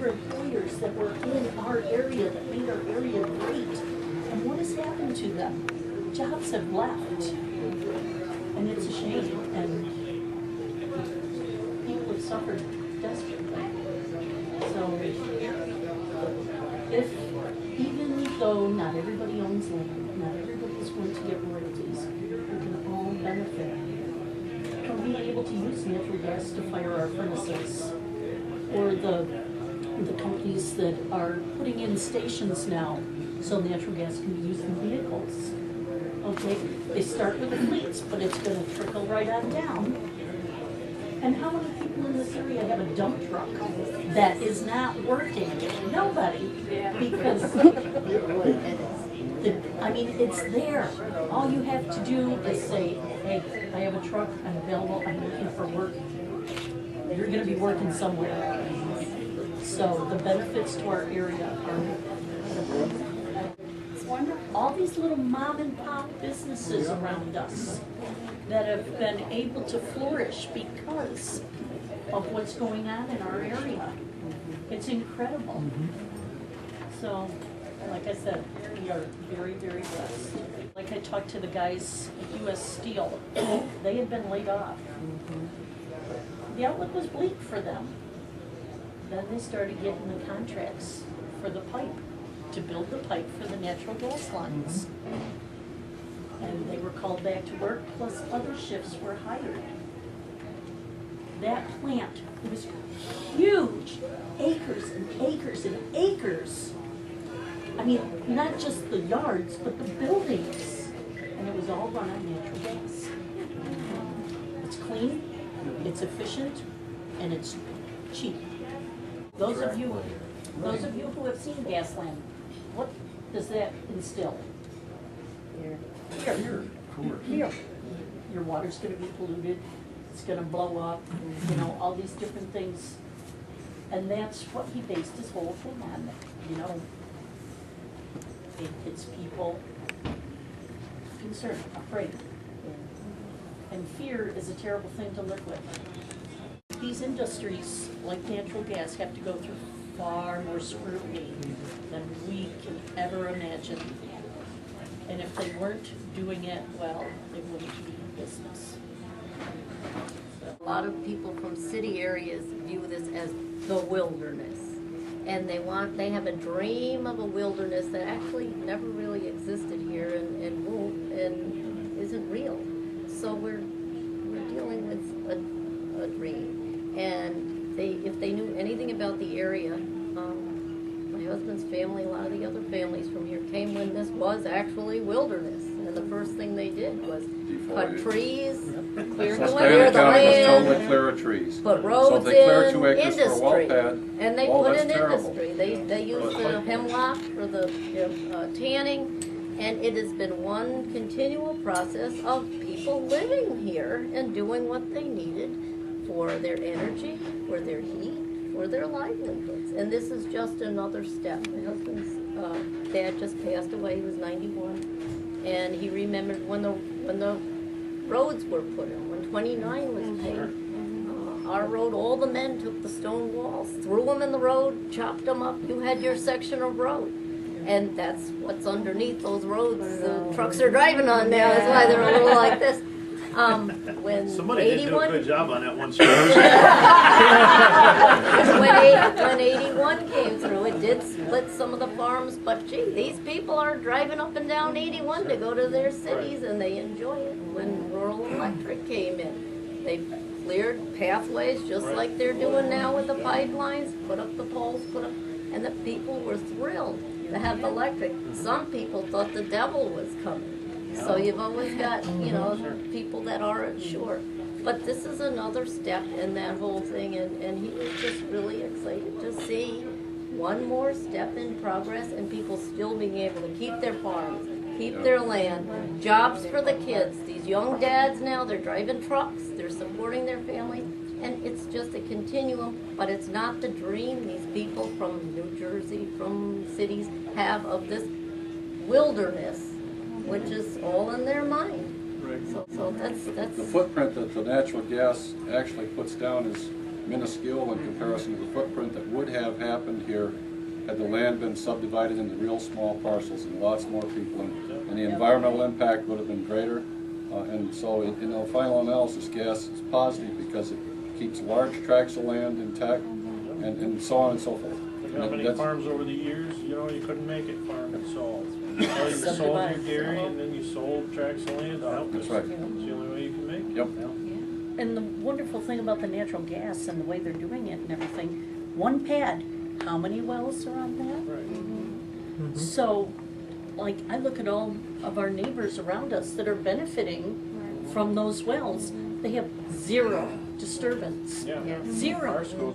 for employers that were in our area, that made our area great. And what has happened to them? Jobs have left. And it's a shame. And people have suffered desperately. So if, even though not everybody owns land, not everybody is going to get royalties, we can all benefit from being able to use natural gas to fire our furnaces, or the companies that are putting in stations now so natural gas can be used in vehicles. Okay, they start with the fleets, but it's going to trickle right on down. And how many people in this area have a dump truck that is not working? Nobody, because I mean, it's there. All you have to do is say, hey, I have a truck, I'm available, I'm looking for work. You're going to be working somewhere. So the benefits to our area are it's wonderful. All these little mom and pop businesses around us that have been able to flourish because of what's going on in our area. It's incredible. So, like I said, we are very, very blessed. Like I talked to the guys at U.S. Steel, they had been laid off. The outlook was bleak for them. Then they started getting the contracts for the pipe, to build the pipe for the natural gas lines. And they were called back to work, plus other shifts were hired. That plant, it was huge, acres and acres and acres. I mean, not just the yards, but the buildings. And it was all run on natural gas. It's clean, it's efficient, and it's cheap. Those of you who have seen Gasland, what does that instill? Fear. Your water's going to be polluted. It's going to blow up. You know, all these different things. And that's what he based his whole thing on. You know, it's people concerned, afraid. And fear is a terrible thing to live with. These industries, like natural gas, have to go through far more scrutiny than we can ever imagine. And if they weren't doing it well, they wouldn't be in business. A lot of people from city areas view this as the wilderness. And they have a dream of a wilderness that actually never really existed here and won't and isn't real. So we're dealing with a dream. And if they knew anything about the area, my husband's family, a lot of the other families from here came when this was actually wilderness. And the first thing they did was cut trees, clear the land, totally clear of trees. Put roads so if they clear 2 acres industry, for a well pad, and they put in industry. They use but the hemlock for the tanning, and it has been one continual process of people living here and doing what they needed for their energy, for their heat, for their livelihoods. And this is just another step. My husband's dad just passed away. He was 91, and he remembered when the roads were put in, when 29 was paved. Our road, all the men took the stone walls, threw them in the road, chopped them up. You had your section of road. And that's what's underneath those roads the trucks are driving on now. That's why they're a little like this. When somebody did do a good job on that one stretch. when 81 came through, it did split some of the farms, but gee, these people are driving up and down 81 to go to their cities, and they enjoy it. When rural electric came in, they cleared pathways just like they're doing now with the pipelines, put up the poles, and the people were thrilled to have electric. Some people thought the devil was coming. So you've always got, you know, people that aren't sure. But this is another step in that whole thing, and he was just really excited to see one more step in progress and people still being able to keep their farms, keep their land, jobs for the kids. These young dads now, they're driving trucks, they're supporting their families, and it's just a continuum, but it's not the dream these people from New Jersey, from cities have of this wilderness, which is all in their mind. Right. So that's the footprint that the natural gas actually puts down is minuscule in comparison to the footprint that would have happened here had the land been subdivided into real small parcels and lots more people, and the environmental impact would have been greater. And so, in the final analysis, gas is positive because it keeps large tracts of land intact, and so on and so forth. You know how many farms over the years, you know, you couldn't make it farm and sold. Well, you sold your dairy and then you sold tracts of land out. That's right. It's the only way you can make it. Yep. And the wonderful thing about the natural gas and the way they're doing it and everything, one pad, how many wells are on that? Right. So, like, I look at all of our neighbors around us that are benefiting from those wells. They have zero disturbance. Yeah. Zero. Ours goes